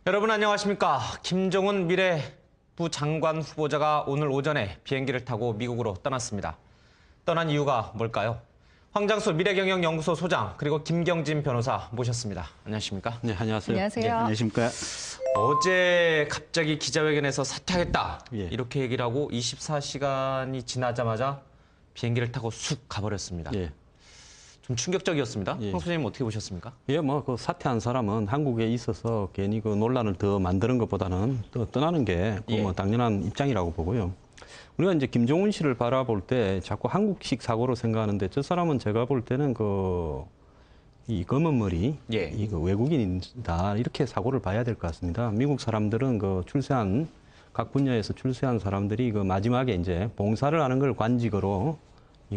여러분 안녕하십니까? 김정은 미래부 장관 후보자가 오늘 오전에 비행기를 타고 미국으로 떠났습니다. 떠난 이유가 뭘까요? 황장수 미래경영연구소 소장 그리고 김경진 변호사 모셨습니다. 안녕하십니까? 네, 안녕하세요. 안녕하세요. 네, 안녕하십니까? 어제 갑자기 기자회견에서 사퇴하겠다 예. 이렇게 얘기를 하고 24시간이 지나자마자 비행기를 타고 쑥 가버렸습니다. 예. 좀 충격적이었습니다. 예. 황 소장님 어떻게 보셨습니까? 예, 그 사퇴한 사람은 한국에 있어서 괜히 그 논란을 더 만드는 것보다는 또 떠나는 게 예. 당연한 입장이라고 보고요. 우리가 이제 김정은 씨를 바라볼 때 자꾸 한국식 사고로 생각하는데 저 사람은 제가 볼 때는 이 검은 머리, 예. 그 외국인이다 이렇게 사고를 봐야 될 것 같습니다. 미국 사람들은 각 분야에서 출세한 사람들이 그 마지막에 이제 봉사를 하는 걸 관직으로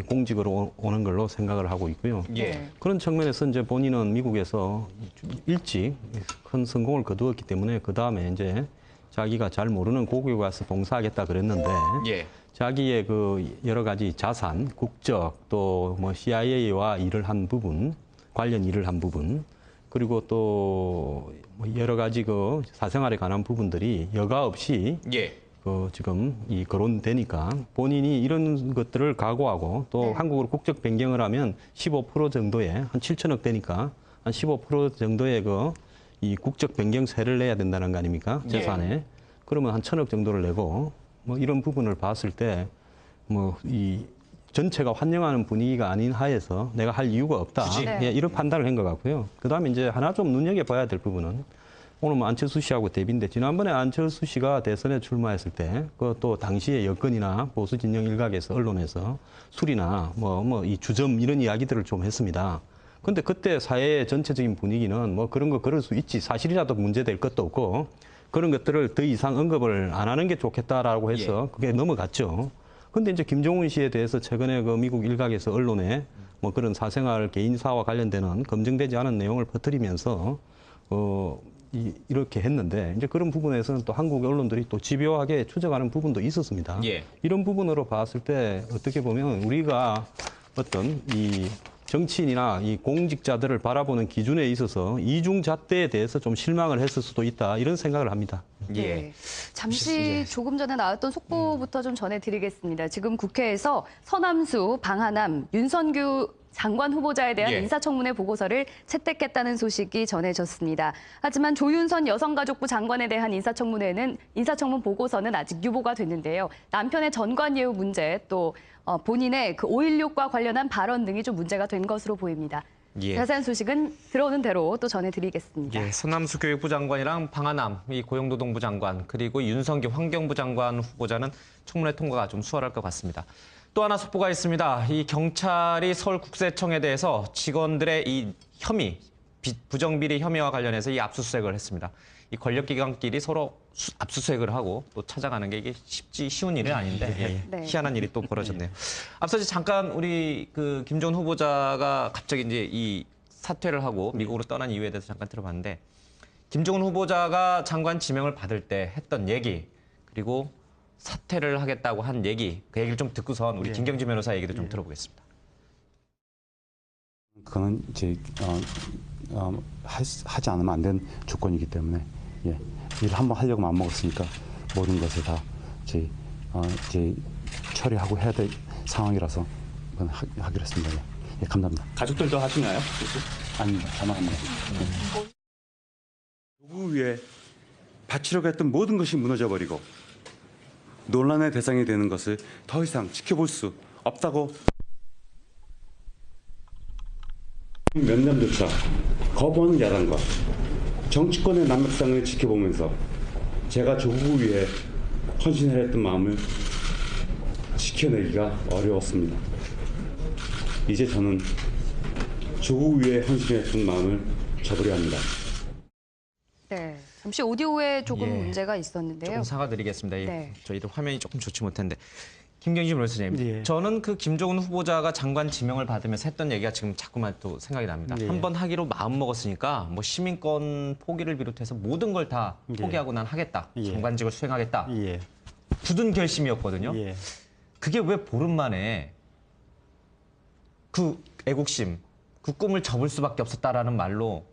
공직으로 오는 걸로 생각을 하고 있고요. 예. 그런 측면에서 이제 본인은 미국에서 일찍 큰 성공을 거두었기 때문에 그 다음에 이제 자기가 잘 모르는 고국에 가서 봉사하겠다 그랬는데 예. 자기의 그 여러 가지 자산, 국적, 또 뭐 CIA와 일을 한 부분, 관련 일을 한 부분, 그리고 또 여러 가지 그 사생활에 관한 부분들이 여과 없이 예. 지금 거론되니까 본인이 이런 것들을 각오하고 또 네. 한국으로 국적 변경을 하면 15% 정도의 한 7천억 되니까 한 15% 정도의 이 국적 변경세를 내야 된다는 거 아닙니까? 재산에. 그러면 한 1,000억 정도를 내고 뭐 이런 부분을 봤을 때 이 전체가 환영하는 분위기가 아닌 하에서 내가 할 이유가 없다. 굳이? 네. 예, 이런 판단을 한 것 같고요. 그다음에 이제 하나 좀 눈여겨봐야 될 부분은 오늘 뭐 안철수 씨하고 대비인데 지난번에 안철수 씨가 대선에 출마했을 때 또 당시의 여건이나 보수 진영 일각에서 언론에서 술이나 이 주점 이런 이야기들을 좀 했습니다. 근데 그때 사회의 전체적인 분위기는 뭐 그런 거 그럴 수 있지 사실이라도 문제될 것도 없고 그런 것들을 더 이상 언급을 안 하는 게 좋겠다라고 해서 그게 넘어갔죠. 근데 이제 김정은 씨에 대해서 최근에 그 미국 일각에서 언론에 뭐 그런 사생활 개인사와 관련되는 검증되지 않은 내용을 퍼뜨리면서 이렇게 했는데 이제 그런 부분에서는 또 한국 언론들이 또 집요하게 추적하는 부분도 있었습니다. 예. 이런 부분으로 봤을 때 어떻게 보면 우리가 어떤 이 정치인이나 이 공직자들을 바라보는 기준에 있어서 이중잣대에 대해서 좀 실망을 했을 수도 있다 이런 생각을 합니다. 예. 네. 잠시 조금 전에 나왔던 속보부터 좀 전해드리겠습니다. 지금 국회에서 서남수, 방하남, 윤선규 장관 후보자에 대한 예. 인사청문회 보고서를 채택했다는 소식이 전해졌습니다. 하지만 조윤선 여성가족부 장관에 대한 인사청문 보고서는 아직 유보가 됐는데요. 남편의 전관 예우 문제 또 본인의 그 5.16과 관련한 발언 등이 좀 문제가 된 것으로 보입니다. 예. 자세한 소식은 들어오는 대로 또 전해드리겠습니다. 예, 서남수 교육부 장관이랑 방하남 고용노동부 장관 그리고 윤성기 환경부 장관 후보자는 청문회 통과가 좀 수월할 것 같습니다. 또 하나 속보가 있습니다. 이 경찰이 서울국세청에 대해서 직원들의 이 혐의, 부정비리 혐의와 관련해서 이 압수수색을 했습니다. 이 권력기관끼리 서로 압수수색을 하고 또 찾아가는 게 이게 쉬운 일은 아닌데 네. 희한한 일이 또 벌어졌네요. 앞서 잠깐 우리 그 김정은 후보자가 갑자기 이제 이 사퇴를 하고 미국으로 떠난 이유에 대해서 잠깐 들어봤는데 김정은 후보자가 장관 지명을 받을 때 했던 얘기 그리고 사퇴를 하겠다고 한 얘기 그 얘기를 좀 듣고선 우리 김경진 변호사 얘기도 좀 들어보겠습니다. 그거는 이제 하지 않으면 안 되는 조건이기 때문에 일을 한번 하려고 마음 먹었으니까 모든 것을 다 이제 처리하고 해야 될 상황이라서 그건 하기로 했습니다. 예, 감사합니다. 가족들도 하시나요? 아닙니다. 저만 합니다. 누구 위해 바치려고 했던 모든 것이 무너져 버리고 논란의 대상이 되는 것을 더 이상 지켜볼 수 없다고 면담조차 거부하는 야당과 정치권의 난맥상을 지켜보면서 제가 조국을 위해 헌신을 했던 마음을 지켜내기가 어려웠습니다. 이제 저는 조국을 위해 헌신했던 마음을 접으려 합니다. 네. 잠시 오디오에 조금 예. 문제가 있었는데요. 조금 사과드리겠습니다. 네. 저희도 화면이 조금 좋지 못했는데 김경진 변호사님, 예. 저는 그 김정은 후보자가 장관 지명을 받으면서 했던 얘기가 지금 자꾸만 또 생각이 납니다. 예. 한번 하기로 마음 먹었으니까 뭐 시민권 포기를 비롯해서 모든 걸 다 예. 포기하고 난 하겠다. 예. 장관직을 수행하겠다. 예. 굳은 결심이었거든요. 예. 그게 왜 보름 만에 그 애국심, 그 꿈을 접을 수밖에 없었다라는 말로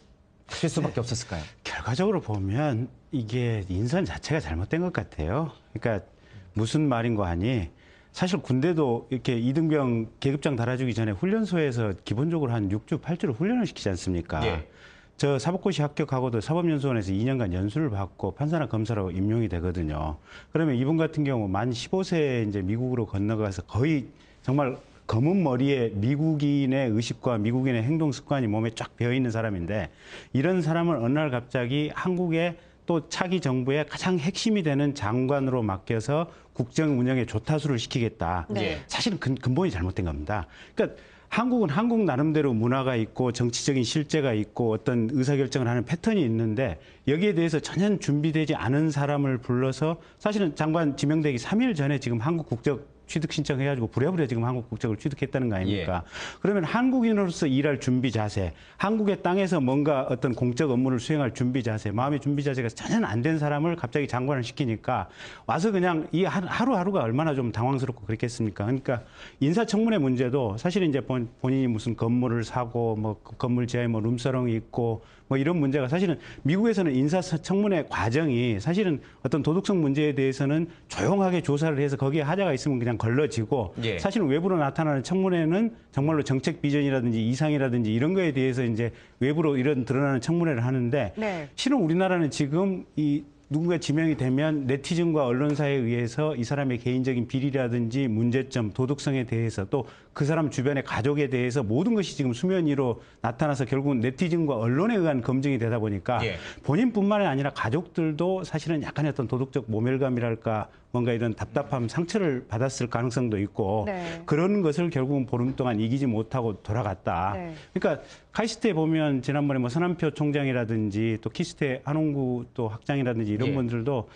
바뀔 수밖에 없었을까요? 결과적으로 보면 이게 인선 자체가 잘못된 것 같아요. 그러니까 무슨 말인고 하니 사실 군대도 이렇게 이등병 계급장 달아주기 전에 훈련소에서 기본적으로 한 6주, 8주를 훈련을 시키지 않습니까? 예. 저 사법고시 합격하고도 사법연수원에서 2년간 연수를 받고 판사나 검사로 임용이 되거든요. 그러면 이분 같은 경우 만 15세에 이제 미국으로 건너가서 거의 정말 검은 머리에 미국인의 의식과 미국인의 행동 습관이 몸에 쫙 배어 있는 사람인데 이런 사람을 어느 날 갑자기 한국의 또 차기 정부의 가장 핵심이 되는 장관으로 맡겨서 국정 운영에 조타수를 시키겠다. 네. 사실은 근본이 잘못된 겁니다. 그러니까 한국은 한국 나름대로 문화가 있고 정치적인 실제가 있고 어떤 의사결정을 하는 패턴이 있는데 여기에 대해서 전혀 준비되지 않은 사람을 불러서 사실은 장관 지명되기 3일 전에 지금 한국 국적 취득 신청해가지고 부랴부랴 지금 한국 국적을 취득했다는 거 아닙니까? 그러면 한국인으로서 일할 준비 자세, 한국의 땅에서 뭔가 어떤 공적 업무를 수행할 준비 자세, 마음의 준비 자세가 전혀 안 된 사람을 갑자기 장관을 시키니까 와서 그냥 이 하루하루가 얼마나 좀 당황스럽고 그랬겠습니까? 그러니까 인사청문회 문제도 사실은 이제 본인이 무슨 건물을 사고 뭐 건물 지하에 뭐 룸사롱이 있고 뭐 이런 문제가 사실은 미국에서는 인사청문회 과정이 사실은 어떤 도덕성 문제에 대해서는 조용하게 조사를 해서 거기에 하자가 있으면 그냥 걸러지고 예. 사실은 외부로 나타나는 청문회는 정말로 정책 비전이라든지 이상이라든지 이런 거에 대해서 이제 외부로 이런 드러나는 청문회를 하는데 네. 실은 우리나라는 지금 이 누군가 지명이 되면 네티즌과 언론사에 의해서 이 사람의 개인적인 비리라든지 문제점, 도덕성에 대해서 또 그 사람 주변의 가족에 대해서 모든 것이 지금 수면 위로 나타나서 결국은 네티즌과 언론에 의한 검증이 되다 보니까 예. 본인뿐만이 아니라 가족들도 사실은 약간의 어떤 도덕적 모멸감이랄까 뭔가 이런 답답함, 상처를 받았을 가능성도 있고 네. 그런 것을 결국은 보름 동안 이기지 못하고 돌아갔다. 네. 그러니까 카이스트에 보면 지난번에 뭐 서남표 총장이라든지 또 키스트의 한홍구 또 학장이라든지 이런 예. 분들도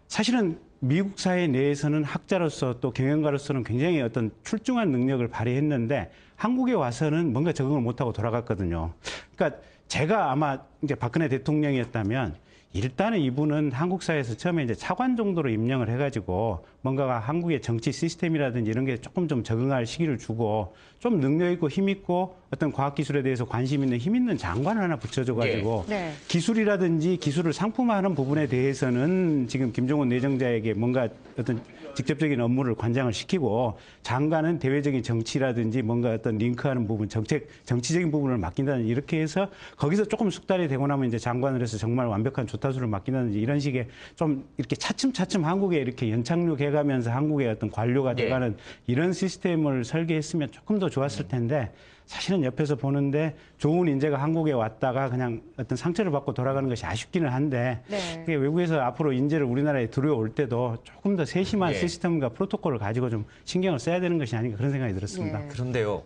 사실은 미국 사회 내에서는 학자로서 또 경영가로서는 굉장히 어떤 출중한 능력을 발휘했는데 한국에 와서는 뭔가 적응을 못하고 돌아갔거든요. 그러니까 제가 아마 이제 박근혜 대통령이었다면 일단은 이분은 한국 사회에서 처음에 이제 차관 정도로 임명을 해가지고 뭔가가 한국의 정치 시스템이라든지 이런 게 조금 좀 적응할 시기를 주고 좀 능력 있고 힘 있고 어떤 과학기술에 대해서 관심 있는 힘 있는 장관을 하나 붙여줘가지고 네. 기술이라든지 기술을 상품화하는 부분에 대해서는 지금 김종원 내정자에게 뭔가 어떤 직접적인 업무를 관장을 시키고 장관은 대외적인 정치라든지 뭔가 어떤 링크하는 부분, 정치적인 부분을 맡긴다든지 이렇게 해서 거기서 조금 숙달이 되고 나면 이제 장관을 해서 정말 완벽한 조타수를 맡긴다든지 이런 식의 좀 이렇게 차츰차츰 한국에 이렇게 연착륙해가면서 한국의 어떤 관료가 돼가는 이런 시스템을 설계했으면 조금 더 좋았을 텐데 사실은 옆에서 보는데 좋은 인재가 한국에 왔다가 그냥 어떤 상처를 받고 돌아가는 것이 아쉽기는 한데 네. 그게 외국에서 앞으로 인재를 우리나라에 들여올 때도 조금 더 세심한 예. 시스템과 프로토콜을 가지고 좀 신경을 써야 되는 것이 아닌가 그런 생각이 들었습니다. 예. 그런데요,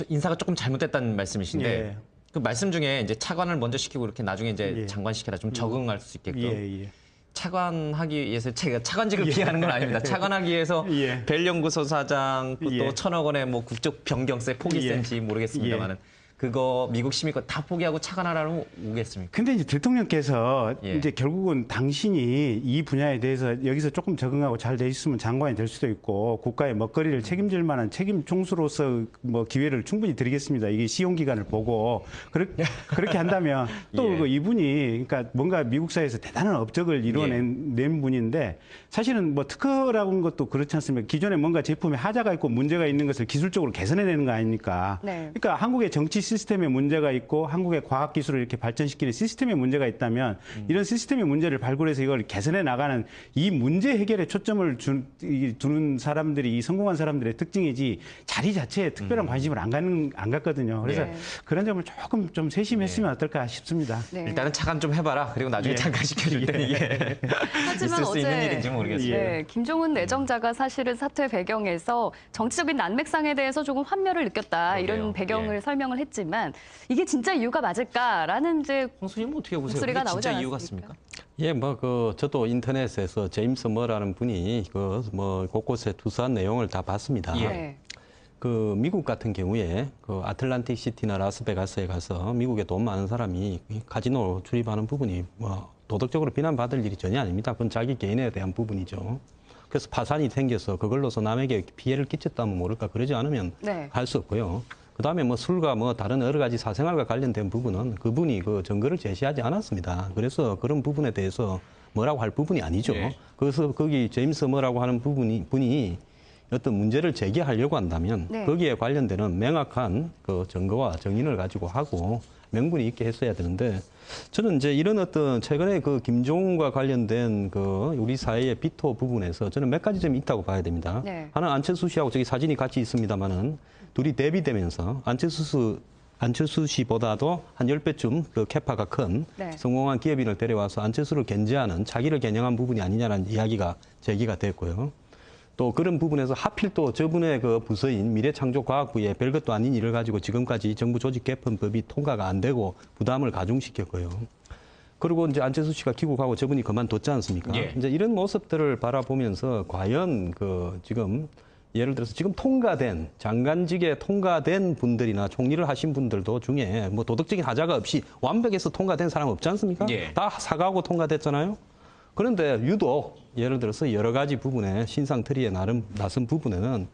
인사가 조금 잘못됐다는 말씀이신데 예. 그 말씀 중에 이제 차관을 먼저 시키고 이렇게 나중에 이제 예. 장관 시켜라 좀 적응할 수 있게끔 예, 예. 차관하기 위해서 제가 차관직을 피하는 건 아닙니다. 차관하기 위해서 예. 벨연구소 사장 또 예. 1,000억 원의 뭐 국적 변경세 포기세인지 모르겠습니다만은 그거 미국 시민권 다 포기하고 차관하라고 오겠습니까? 근데 이제 대통령께서 예. 이제 결국은 당신이 이 분야에 대해서 여기서 조금 적응하고 잘 돼 있으면 장관이 될 수도 있고 국가의 먹거리를 책임질 만한 책임 총수로서 뭐 기회를 충분히 드리겠습니다. 이게 시용 기간을 보고 그렇게 한다면 또 예. 그 이분이 그러니까 뭔가 미국 사회에서 대단한 업적을 이뤄낸 분인데 사실은 뭐 특허라고 하는 것도 그렇지 않습니까? 기존에 뭔가 제품에 하자가 있고 문제가 있는 것을 기술적으로 개선해내는 거 아닙니까? 네. 그러니까 한국의 정치 시스템에 문제가 있고 한국의 과학 기술을 이렇게 발전시키는 시스템에 문제가 있다면 이런 시스템의 문제를 발굴해서 이걸 개선해 나가는 이 문제 해결에 초점을 두는 사람들이 이 성공한 사람들의 특징이지 자리 자체에 특별한 관심을 안 갖거든요. 그래서 네. 그런 점을 조금 좀 세심했으면 어떨까 싶습니다. 네. 일단은 차관 좀 해봐라. 그리고 나중에 예. 장관 시켜줄 때는 이게 하지만 있을 수 있는 일인지 모르겠어요. 네, 김종훈 내정자가 사실은 사퇴 배경에서 정치적인 난맥상에 대해서 조금 환멸을 느꼈다 그러게요. 이런 배경을 예. 설명을 했지만 이게 진짜 이유가 맞을까라는 이제 홍수님 어떻게 보세요? 목소리가 이게 진짜 나오지 이유 않았습니까? 같습니까? 예, 저도 인터넷에서 제임스 머라는 분이 곳곳에 투사한 내용을 다 봤습니다. 예. 네. 미국 같은 경우에 아틀란틱 시티나 라스베가스에 가서 미국에 돈 많은 사람이 카지노 출입하는 부분이 도덕적으로 비난받을 일이 전혀 아닙니다. 그건 자기 개인에 대한 부분이죠. 그래서 파산이 생겨서 그걸로서 남에게 피해를 끼쳤다면 모를까 그러지 않으면 네. 할 수 없고요. 그다음에 뭐 술과 뭐 다른 여러 가지 사생활과 관련된 부분은 그분이 그 증거를 제시하지 않았습니다. 그래서 그런 부분에 대해서 뭐라고 할 부분이 아니죠. 예. 그래서 거기 제임스 뭐라고 하는 분이 어떤 문제를 제기하려고 한다면 네. 거기에 관련되는 명확한 그 증거와 정인을 가지고 하고 명분이 있게 했어야 되는데 저는 이제 이런 어떤 최근에 그 김종훈과 관련된 그 우리 사회의 비토 부분에서 저는 몇 가지 점이 있다고 봐야 됩니다. 네. 하나 안철수 씨하고 저기 사진이 같이 있습니다만은 둘이 대비되면서 안철수 씨보다도 한 10배쯤 그 캐파가 큰 네. 성공한 기업인을 데려와서 안철수를 견제하는 자기를 겨냥한 부분이 아니냐라는 이야기가 제기가 됐고요. 또 그런 부분에서 하필 또 저분의 그 부서인 미래창조과학부에 별것도 아닌 일을 가지고 지금까지 정부 조직 개편법이 통과가 안 되고 부담을 가중시켰고요. 그리고 이제 안철수 씨가 귀국하고 저분이 그만뒀지 않습니까? 예. 이제 이런 모습들을 바라보면서 과연 그 지금 예를 들어서 지금 통과된 장관직에 통과된 분들이나 총리를 하신 분들도 중에 뭐 도덕적인 하자가 없이 완벽해서 통과된 사람 없지 않습니까? 예. 다 사과하고 통과됐잖아요. 그런데 유독 예를 들어서 여러 가지 부분에 신상털이에 나선 부분에는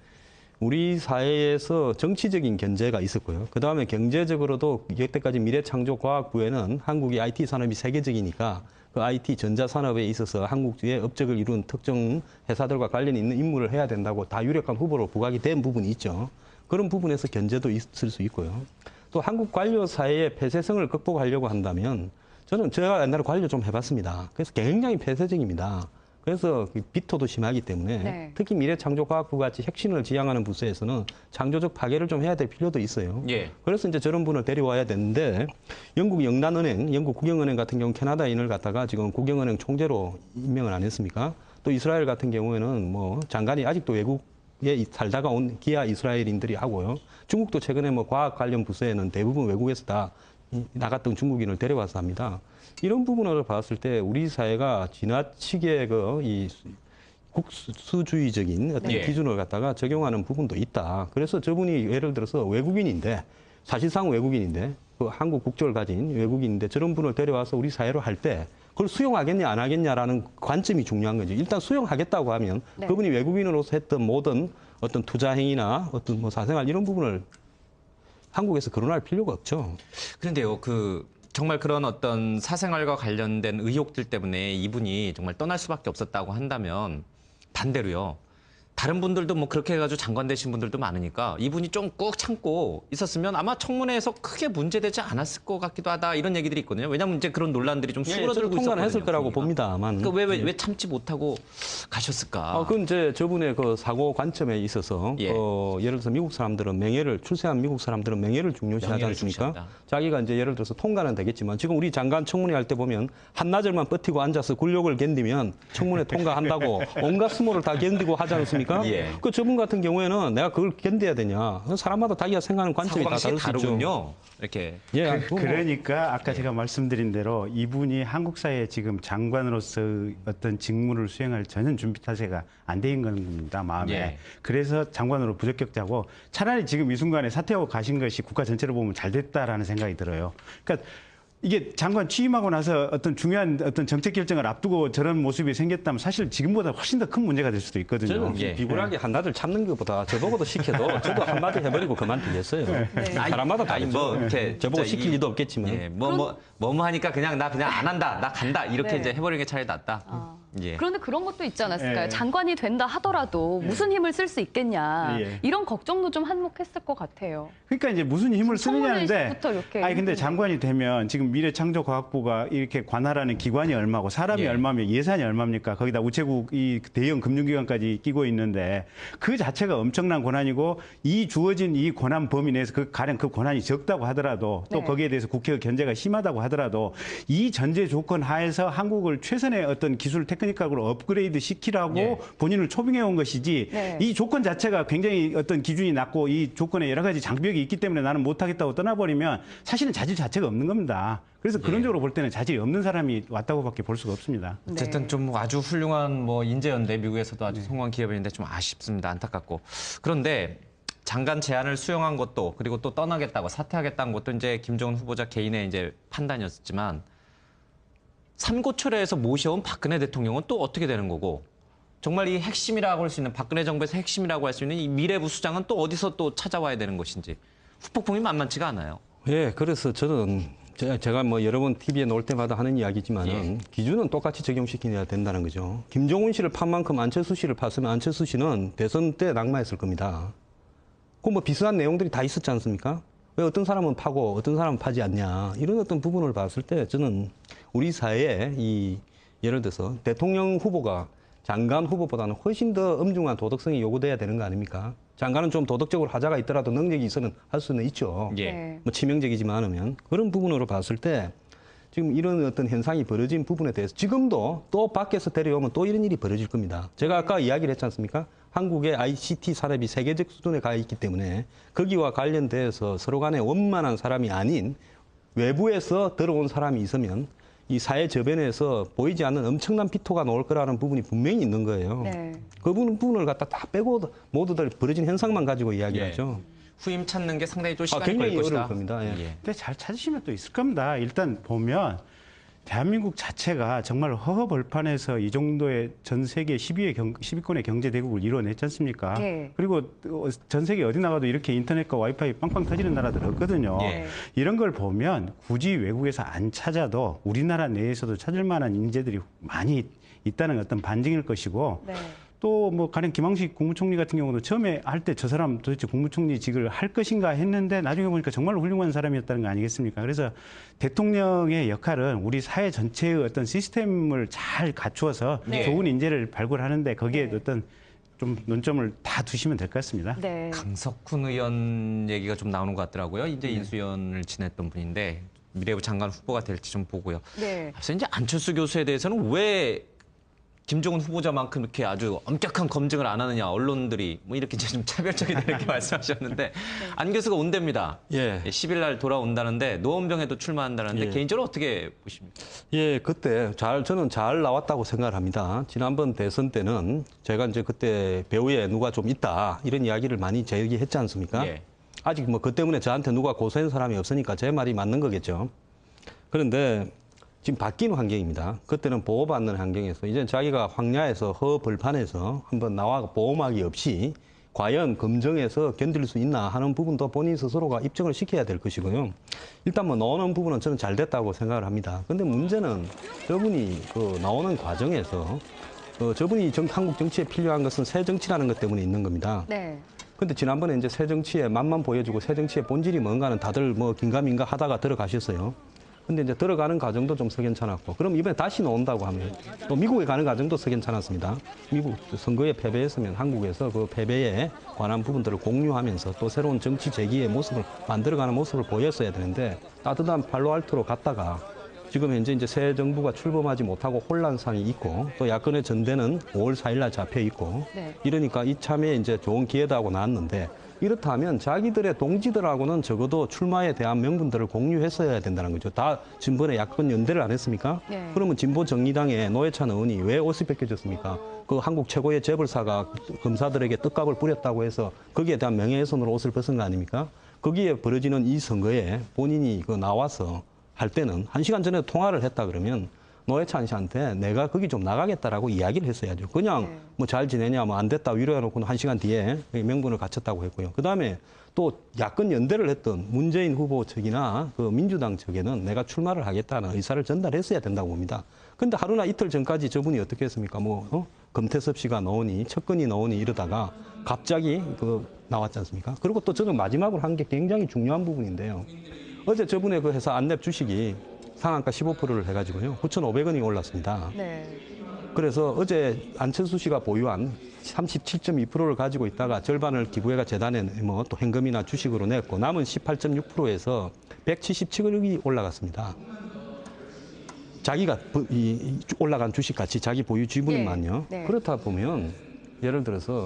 우리 사회에서 정치적인 견제가 있었고요. 그다음에 경제적으로도 여태까지 미래창조과학부에는 한국의 IT 산업이 세계적이니까 그 IT 전자산업에 있어서 한국의 업적을 이룬 특정 회사들과 관련이 있는 임무를 해야 된다고 다 유력한 후보로 부각이 된 부분이 있죠. 그런 부분에서 견제도 있을 수 있고요. 또 한국 관료 사회의 폐쇄성을 극복하려고 한다면 저는 제가 옛날에 관료 좀 해봤습니다. 그래서 굉장히 폐쇄적입니다. 그래서 비토도 심하기 때문에 네. 특히 미래창조과학부 같이 혁신을 지향하는 부서에서는 창조적 파괴를 좀 해야 될 필요도 있어요. 예. 그래서 이제 저런 분을 데려와야 되는데 영국 영란은행, 영국 국영은행 같은 경우 캐나다인을 갖다가 지금 국영은행 총재로 임명을 안 했습니까? 또 이스라엘 같은 경우에는 뭐 장관이 아직도 외국에 살다가 온 기아 이스라엘인들이 하고요. 중국도 최근에 뭐 과학 관련 부서에는 대부분 외국에서 다 나갔던 중국인을 데려와서 합니다. 이런 부분을 봤을 때 우리 사회가 지나치게 이 국수주의적인 어떤 네. 기준을 갖다가 적용하는 부분도 있다. 그래서 저분이 예를 들어서 외국인인데 사실상 외국인인데 그 한국 국적을 가진 외국인인데 저런 분을 데려와서 우리 사회로 할 때 그걸 수용하겠냐 안 하겠냐라는 관점이 중요한 거죠. 일단 수용하겠다고 하면 네. 그분이 외국인으로서 했던 모든 어떤 투자 행위나 어떤 뭐 사생활 이런 부분을 한국에서 거론할 필요가 없죠. 그런데요, 정말 그런 어떤 사생활과 관련된 의혹들 때문에 이분이 정말 떠날 수밖에 없었다고 한다면 반대로요. 다른 분들도 뭐 그렇게 해가지고 장관 되신 분들도 많으니까 이분이 좀 꾹 참고 있었으면 아마 청문회에서 크게 문제되지 않았을 것 같기도 하다 이런 얘기들이 있거든요. 왜냐하면 이제 그런 논란들이 좀 수그러들고 있었거든요. 통과는 했을 거라고 분위기가. 봅니다만. 그러니까 왜 참지 못하고 가셨을까? 그건 이제 저분의 그 사고 관점에 있어서 예. 예를 들어서 미국 사람들은 출세한 미국 사람들은 명예를 중요시하지 명예를 않습니까? 중시한다. 자기가 이제 예를 들어서 통과는 되겠지만 지금 우리 장관 청문회 할 때 보면 한나절만 버티고 앉아서 굴욕을 견디면 청문회 통과한다고 온갖 수모를 다 견디고 하지 않습니까? 예. 그 저분 같은 경우에는 내가 그걸 견뎌야 되냐? 사람마다 자기가 생각하는 관점이 다 사고방식이 다를 수 있죠. 다르군요. 이렇게. 예, 그러니까 아까 제가 말씀드린 대로 이분이 한국 사회에 지금 장관으로서 어떤 직무를 수행할 전혀 준비態勢가 안 돼 있는 겁니다, 마음에. 예. 그래서 장관으로 부적격자고 차라리 지금 이 순간에 사퇴하고 가신 것이 국가 전체로 보면 잘 됐다라는 생각이 들어요. 그러니까 이게 장관 취임하고 나서 어떤 중요한 어떤 정책 결정을 앞두고 저런 모습이 생겼다면 사실 지금보다 훨씬 더 큰 문제가 될 수도 있거든요. 저는 예. 비굴하게 한나절 참는 것보다 저보고도 시켜도 저도 한마디 해버리고 그만두겠어요. 사람마다 아니, 다르죠. 뭐 이렇게 저보고 진짜 시킬 리도 없겠지만. 예, 뭐 하니까 그냥 나 그냥 안 한다, 나 간다 이렇게 네. 이제 해버리는 게 차라리 낫다. 예. 그런데 그런 것도 있지 않았을까요? 예. 장관이 된다 하더라도 무슨 힘을 쓸 수 있겠냐. 예. 이런 걱정도 좀 한몫했을 것 같아요. 그러니까 이제 무슨 힘을 쓰느냐는데, 청문회에서부터 이렇게 아니 근데 힘들게. 장관이 되면 지금 미래창조과학부가 이렇게 관할하는 기관이 얼마고 사람이 예. 얼마면 예산이 얼마입니까? 거기다 우체국 이 대형 금융기관까지 끼고 있는데 그 자체가 엄청난 권한이고 이 주어진 이 권한 범위 내에서 가령 그 권한이 적다고 하더라도 또 네. 거기에 대해서 국회의 견제가 심하다고 하더라도 이 전제 조건 하에서 한국을 최선의 어떤 기술 테크니컬로 업그레이드 시키라고 예. 본인을 초빙해 온 것이지 네. 이 조건 자체가 굉장히 어떤 기준이 낮고 이 조건에 여러 가지 장벽이 있기 때문에 나는 못하겠다고 떠나버리면 사실은 자질 자체가 없는 겁니다. 그래서 그런 쪽으로 볼 때는 자질이 없는 사람이 왔다고밖에 볼 수가 없습니다. 어쨌든 네. 좀 아주 훌륭한 뭐 인재였는데 미국에서도 아주 성공한 기업인데 좀 아쉽습니다. 안타깝고. 그런데 장관 제안을 수용한 것도 그리고 또 떠나겠다고 사퇴하겠다는 것도 이제 김정은 후보자 개인의 이제 판단이었지만 삼고초려에서 모셔온 박근혜 대통령은 또 어떻게 되는 거고 정말 이 핵심이라고 할 수 있는 박근혜 정부에서 핵심이라고 할 수 있는 이 미래부 수장은 또 어디서 또 찾아와야 되는 것인지 후폭풍이 만만치가 않아요. 예, 그래서 저는 제가 뭐 여러 번 TV에 나올 때마다 하는 이야기지만은 기준은 똑같이 적용시켜야 된다는 거죠. 김종훈 씨를 판 만큼 안철수 씨를 팠으면 안철수 씨는 대선 때 낙마했을 겁니다. 그 뭐 비슷한 내용들이 다 있었지 않습니까? 왜 어떤 사람은 파고 어떤 사람은 파지 않냐 이런 어떤 부분을 봤을 때 저는 우리 사회에 이 예를 들어서 대통령 후보가 장관 후보보다는 훨씬 더 엄중한 도덕성이 요구돼야 되는 거 아닙니까? 장관은 좀 도덕적으로 하자가 있더라도 능력이 있으면 할 수는 있죠. 예. 네. 뭐 치명적이지만 않으면 그런 부분으로 봤을 때 지금 이런 어떤 현상이 벌어진 부분에 대해서 지금도 또 밖에서 데려오면 또 이런 일이 벌어질 겁니다. 제가 아까 이야기를 했지 않습니까? 한국의 ICT 산업이 세계적 수준에 가 있기 때문에 거기와 관련돼서 서로 간에 원만한 사람이 아닌 외부에서 들어온 사람이 있으면 이 사회 저변에서 보이지 않는 엄청난 피토가 나올 거라는 부분이 분명히 있는 거예요. 네. 그 부분을 갖다 다 빼고 모두들 벌어진 현상만 가지고 이야기하죠. 후임 찾는 게 상당히 좀 시간이 굉장히 걸릴 것이다. 어려울 겁니다. 예. 예. 근데 잘 찾으시면 또 있을 겁니다. 일단 보면 대한민국 자체가 정말 허허벌판에서 이 정도의 전 세계 10위권의 경제 대국을 이뤄냈지 않습니까? 예. 그리고 전 세계 어디 나가도 이렇게 인터넷과 와이파이 빵빵 터지는 나라들 없거든요. 예. 이런 걸 보면 굳이 외국에서 안 찾아도 우리나라 내에서도 찾을 만한 인재들이 많이 있다는 어떤 반증일 것이고 네. 또 뭐 가령 김황식 국무총리 같은 경우도 처음에 할 때 저 사람 도대체 국무총리직을 할 것인가 했는데 나중에 보니까 정말 훌륭한 사람이었다는 거 아니겠습니까? 그래서 대통령의 역할은 우리 사회 전체의 어떤 시스템을 잘 갖추어서 네. 좋은 인재를 발굴하는데 거기에 어떤 좀 논점을 다 두시면 될 것 같습니다. 네. 강석훈 의원 얘기가 좀 나오는 것 같더라고요. 네. 이제 인수위원을 지냈던 분인데 미래부 장관 후보가 될지 좀 보고요. 네. 앞서 이제 안철수 교수에 대해서는 왜 김종훈 후보자만큼 이렇게 아주 엄격한 검증을 안 하느냐, 언론들이 뭐 이렇게 이제 좀 차별적이다 이렇게 말씀하셨는데 안 교수가 온답니다. 예. 10일 날 돌아온다는데 노원병에도 출마한다는데 예. 개인적으로 어떻게 보십니까? 예, 그때 저는 잘 나왔다고 생각을 합니다. 지난번 대선 때는 제가 이제 그때 배우에 누가 좀 있다 이런 이야기를 많이 제기했지 않습니까? 예. 아직 뭐 그 때문에 저한테 누가 고소한 사람이 없으니까 제 말이 맞는 거겠죠. 그런데 지금 바뀐 환경입니다. 그때는 보호받는 환경에서 이제 자기가 황야에서 허벌판에서 한번 나와 보호막이 없이 과연 검증해서 견딜 수 있나 하는 부분도 본인 스스로가 입증을 시켜야 될 것이고요. 일단 뭐 나오는 부분은 저는 잘 됐다고 생각을 합니다. 근데 문제는 저분이 그 나오는 과정에서 저분이 한국 정치에 필요한 것은 새 정치라는 것 때문에 있는 겁니다. 네. 근데 지난번에 이제 새 정치의 맛만 보여주고 새 정치의 본질이 뭔가는 다들 뭐 긴가민가 하다가 들어가셨어요. 근데 이제 들어가는 과정도 좀 석연찮았고, 그럼 이번에 다시 나온다고 하면 또 미국에 가는 과정도 석연찮았습니다. 미국 선거에 패배했으면 한국에서 그 패배에 관한 부분들을 공유하면서 또 새로운 정치 재기의 모습을 만들어가는 모습을 보였어야 되는데 따뜻한 팔로알토로 갔다가 지금 현재 이제 새 정부가 출범하지 못하고 혼란상이 있고 또 야권의 전대는 5월 4일 날 잡혀 있고 네. 이러니까 이참에 이제 좋은 기회다 하고 나왔는데 이렇다면 자기들의 동지들하고는 적어도 출마에 대한 명분들을 공유했어야 된다는 거죠. 다 진번에 야권 연대를 안 했습니까? 네. 그러면 진보 정의당의 노회찬 의원이 왜 옷이 벗겨졌습니까? 그 한국 최고의 재벌사가 검사들에게 떡값을 뿌렸다고 해서 거기에 대한 명예훼손으로 옷을 벗은 거 아닙니까? 거기에 벌어지는 이 선거에 본인이 그 나와서 할 때는 1시간 전에 통화를 했다 그러면 노회찬 씨한테 내가 거기 좀 나가겠다라고 이야기를 했어야죠. 그냥 네. 뭐 잘 지내냐, 뭐 안 됐다 위로해놓고 1시간 뒤에 명분을 갖췄다고 했고요. 그 다음에 또 야권 연대를 했던 문재인 후보 측이나 그 민주당 측에는 내가 출마를 하겠다는 의사를 전달했어야 된다고 봅니다. 근데 하루나 이틀 전까지 저분이 어떻게 했습니까? 금태섭 씨가 나오니, 척근이 나오니 이러다가 갑자기 나왔지 않습니까? 그리고 또 저는 마지막으로 한 게 굉장히 중요한 부분인데요. 어제 저분의 그 회사 안랩 주식이 상한가 15%를 해가지고요. 9,500원이 올랐습니다. 네. 그래서 어제 안철수 씨가 보유한 37.2%를 가지고 있다가 절반을 기부회가 재단에 또 현금이나 주식으로 냈고 남은 18.6%에서 177억이 올라갔습니다. 자기가 올라간 주식 가치, 자기 보유 지분만요. 네. 그렇다 보면 예를 들어서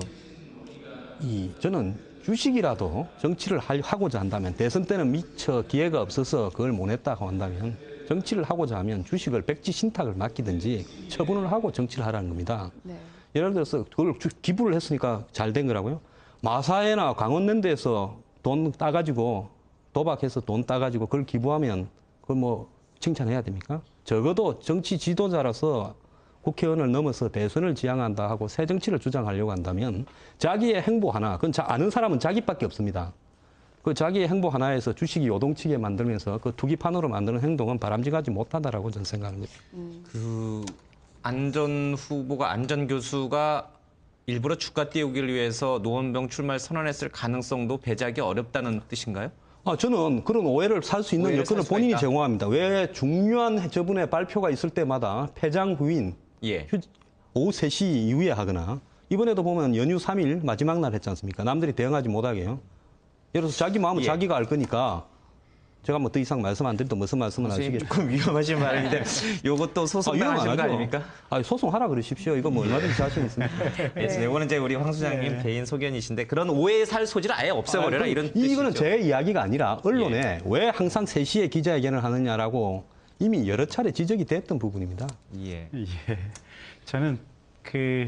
저는 주식이라도 정치를 하고자 한다면 대선 때는 미처 기회가 없어서 그걸 못 했다고 한다면 정치를 하고자 하면 주식을 백지 신탁을 맡기든지 처분을 하고 정치를 하라는 겁니다. 네. 예를 들어서 그걸 기부를 했으니까 잘 된 거라고요. 마사회나 강원랜드에서 돈 따가지고 도박해서 돈 따가지고 그걸 기부하면 그걸 뭐 칭찬해야 됩니까? 적어도 정치 지도자라서 국회의원을 넘어서 대선을 지향한다 하고 새 정치를 주장하려고 한다면 자기의 행보 하나, 그건 아는 사람은 자기밖에 없습니다. 그 자기의 행보 하나에서 주식이 요동치게 만들면서 그 투기판으로 만드는 행동은 바람직하지 못하다라고 저는 생각합니다. 그 안전 후보가 안전 교수가 일부러 주가 띄우기를 위해서 노원병 출마를 선언했을 가능성도 배제하기 어렵다는 뜻인가요? 저는 그런 오해를 살 수 있는 오해를 여건을 살 수가 본인이 있다. 제공합니다. 왜 중요한 저분의 발표가 있을 때마다 폐장 후인 예. 오후 3시 이후에 하거나 이번에도 보면 연휴 3일 마지막 날 했지 않습니까? 남들이 대응하지 못하게요. 예를 들어서 자기 마음은 예. 자기가 알 거니까 제가 뭐 더 이상 말씀 안 드려도 무슨 말씀을 선생님 하시겠죠. 조금 위험하신 말인데 요것도 소송당하신 거 아닙니까? 소송하라 그러십시오. 이거 뭐 얼마든지 자신 있습니다. 알겠습니다. 이거는 이제 우리 황 소장님 개인 소견이신데 그런 오해에 살 소지를 아예 없애버려라 이런 뜻이죠. 이거는 제 이야기가 아니라 언론에 왜 항상 3시에 기자회견을 하느냐라고 이미 여러 차례 지적이 됐던 부분입니다. 예. 예. 저는 그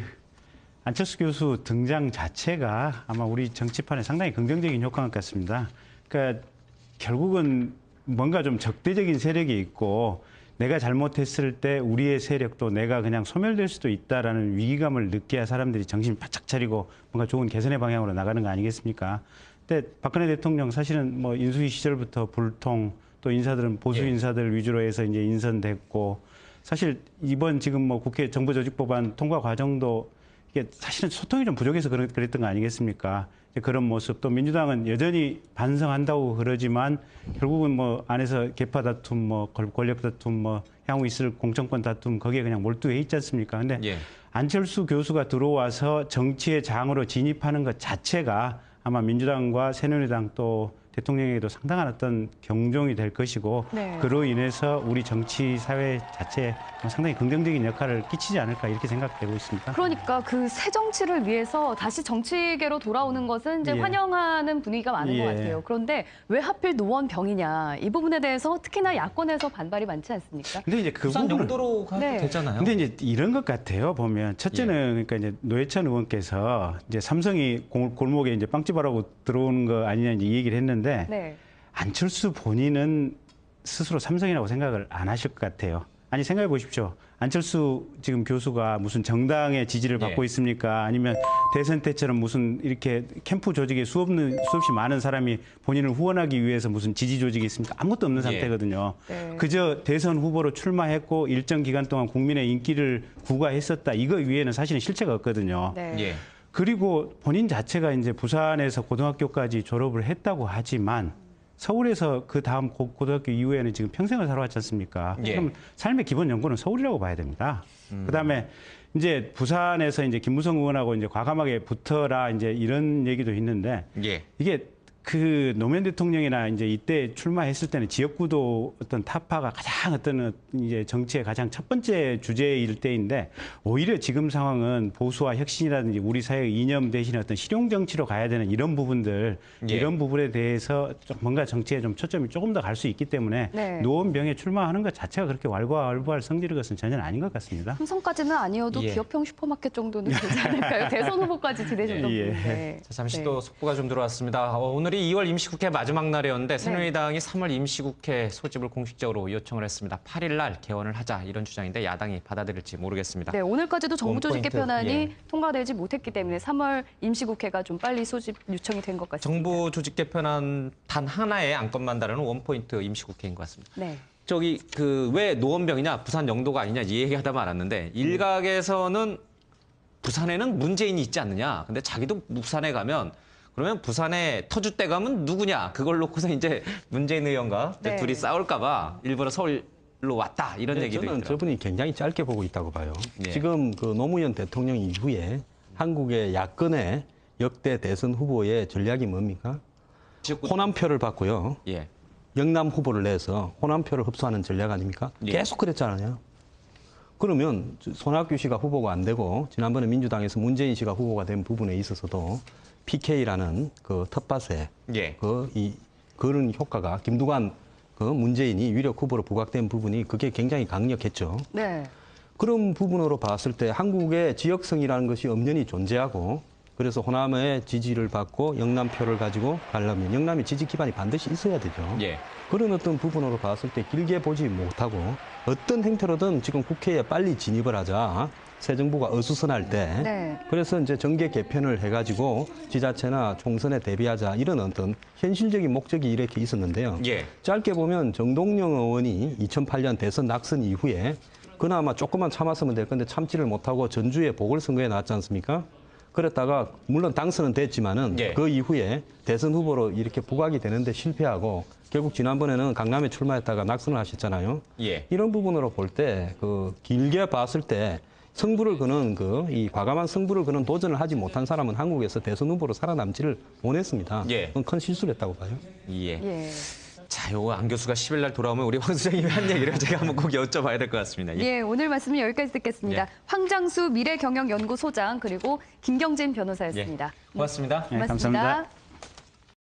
안철수 교수 등장 자체가 아마 우리 정치판에 상당히 긍정적인 효과인 것 같습니다. 그러니까 결국은 뭔가 좀 적대적인 세력이 있고 내가 잘못했을 때 우리의 세력도 내가 그냥 소멸될 수도 있다라는 위기감을 느껴야 사람들이 정신 바짝 차리고 뭔가 좋은 개선의 방향으로 나가는 거 아니겠습니까? 근데 박근혜 대통령 사실은 뭐 인수위 시절부터 불통 또 인사들은 보수 인사들 위주로 해서 이제 인선됐고 사실 이번 지금 뭐 국회 정부조직법안 통과 과정도 이게 사실은 소통이 좀 부족해서 그랬던 거 아니겠습니까? 그런 모습 또 민주당은 여전히 반성한다고 그러지만 결국은 뭐 안에서 계파 다툼, 뭐 권력 다툼, 뭐 향후 있을 공천권 다툼 거기에 그냥 몰두해 있지 않습니까? 근데 예. 안철수 교수가 들어와서 정치의 장으로 진입하는 것 자체가 아마 민주당과 새누리당 또 대통령에게도 상당한 어떤 경종이 될 것이고 네. 그로 인해서 우리 정치 사회 자체에 상당히 긍정적인 역할을 끼치지 않을까 이렇게 생각되고 있습니다. 그러니까 그 새 정치를 위해서 다시 정치계로 돌아오는 것은 이제 예. 환영하는 분위기가 많은 것 예. 같아요. 그런데 왜 하필 노원병이냐 이 부분에 대해서 특히나 야권에서 반발이 많지 않습니까? 근데 이제 그 부산 부분을 영도로 가도 네. 되잖아요. 근데 이제 이런 것 같아요. 보면 첫째는 그러니까 이제 노회찬 의원께서 이제 삼성이 골목에 이제 빵집하라고 들어오는 거 아니냐 이제 이 얘기를 했는데 네. 안철수 본인은 스스로 삼성이라고 생각을 안 하실 것 같아요. 아니 생각해 보십시오. 안철수 지금 교수가 무슨 정당의 지지를 받고 예. 있습니까? 아니면 대선 때처럼 무슨 이렇게 캠프 조직에 수없이 많은 사람이 본인을 후원하기 위해서 무슨 지지 조직이 있습니까? 아무것도 없는 예. 상태거든요. 네. 그저 대선 후보로 출마했고 일정 기간 동안 국민의 인기를 구가했었다. 이거 위에는 사실은 실체가 없거든요. 네. 예. 그리고 본인 자체가 이제 부산에서 고등학교까지 졸업을 했다고 하지만 서울에서 그 다음 고등학교 이후에는 지금 평생을 살아왔지 않습니까? 예. 그럼 삶의 기본 연구는 서울이라고 봐야 됩니다. 그다음에 이제 부산에서 이제 김무성 의원하고 이제 과감하게 붙어라 이제 이런 얘기도 있는데 예. 이게 그 노무현 대통령이나 이제 이때 출마했을 때는 지역구도 어떤 타파가 가장 어떤 이제 정치의 가장 첫 번째 주제일 때인데 오히려 지금 상황은 보수와 혁신이라든지 우리 사회의 이념 대신에 어떤 실용 정치로 가야 되는 이런 부분들 예. 이런 부분에 대해서 좀 뭔가 정치에 좀 초점이 조금 더 갈 수 있기 때문에 네. 노원병에 출마하는 것 자체가 그렇게 왈가왈부할 성질의 것은 전혀 아닌 것 같습니다. 삼성까지는 아니어도 예. 기업형 슈퍼마켓 정도는 되지 않을까요? 대선 후보까지 지내셨던 예. 분인데. 자, 잠시 네. 또 속보가 좀 들어왔습니다. 오늘이 2월 임시국회 마지막 날이었는데 새누리당이 3월 임시국회 소집을 공식적으로 요청을 했습니다. 8일 날 개원을 하자 이런 주장인데 야당이 받아들일지 모르겠습니다. 네, 오늘까지도 정부 조직 원포인트, 개편안이 예. 통과되지 못했기 때문에 3월 임시국회가 좀 빨리 소집 요청이 된 것 같습니다. 정부 조직 개편안 단 하나의 안건만 다루는 원포인트 임시국회인 것 같습니다. 네. 저기 그 왜 노원병이냐 부산 영도가 아니냐 이 얘기하다 말았는데 일각에서는 부산에는 문재인이 있지 않느냐. 근데 자기도 부산에 가면 그러면 부산에 터줏대감은 누구냐. 그걸 놓고서 이제 문재인 의원과 네. 둘이 싸울까 봐 일부러 서울로 왔다. 이런 얘기도 저는 있더라고요. 저분이 굉장히 짧게 보고 있다고 봐요. 예. 지금 그 노무현 대통령 이후에 한국의 야권의 역대 대선 후보의 전략이 뭡니까? 지역구- 호남표를 받고요. 예. 영남 후보를 내서 호남표를 흡수하는 전략 아닙니까? 예. 계속 그랬잖아요. 그러면 손학규 씨가 후보가 안 되고 지난번에 민주당에서 문재인 씨가 후보가 된 부분에 있어서도 PK라는 그 텃밭에 예. 그런 효과가 김두관 그 문재인이 유력 후보로 부각된 부분이 그게 굉장히 강력했죠. 네. 그런 부분으로 봤을 때 한국의 지역성이라는 것이 엄연히 존재하고 그래서 호남의 지지를 받고 영남표를 가지고 가려면 영남의 지지 기반이 반드시 있어야 되죠. 예. 그런 어떤 부분으로 봤을 때 길게 보지 못하고 어떤 행태로든 지금 국회에 빨리 진입을 하자 새 정부가 어수선할 때 네. 그래서 이제 정계 개편을 해가지고 지자체나 총선에 대비하자 이런 어떤 현실적인 목적이 이렇게 있었는데요. 예. 짧게 보면 정동영 의원이 2008년 대선 낙선 이후에 그나마 조금만 참았으면 될 건데 참지를 못하고 전주에 보궐선거에 나왔지 않습니까? 그랬다가 물론 당선은 됐지만은 예. 그 이후에 대선 후보로 이렇게 부각이 되는데 실패하고 결국 지난번에는 강남에 출마했다가 낙선을 하셨잖아요. 예. 이런 부분으로 볼 때 그 길게 봤을 때 승부를 거는 이 과감한 승부를 거는 도전을 하지 못한 사람은 한국에서 대선 후보로 살아남지를 못했습니다. 예. 그건 큰 실수를 했다고 봐요. 예. 예. 자, 요거 안 교수가 10일 날 돌아오면 우리 황 소장님이 한 얘기를 제가 한번 꼭 여쭤봐야 될 것 같습니다. 예. 예, 오늘 말씀은 여기까지 듣겠습니다. 예. 황장수 미래경영연구소장 그리고 김경진 변호사였습니다. 고맙습니다. 네, 고맙습니다. 감사합니다.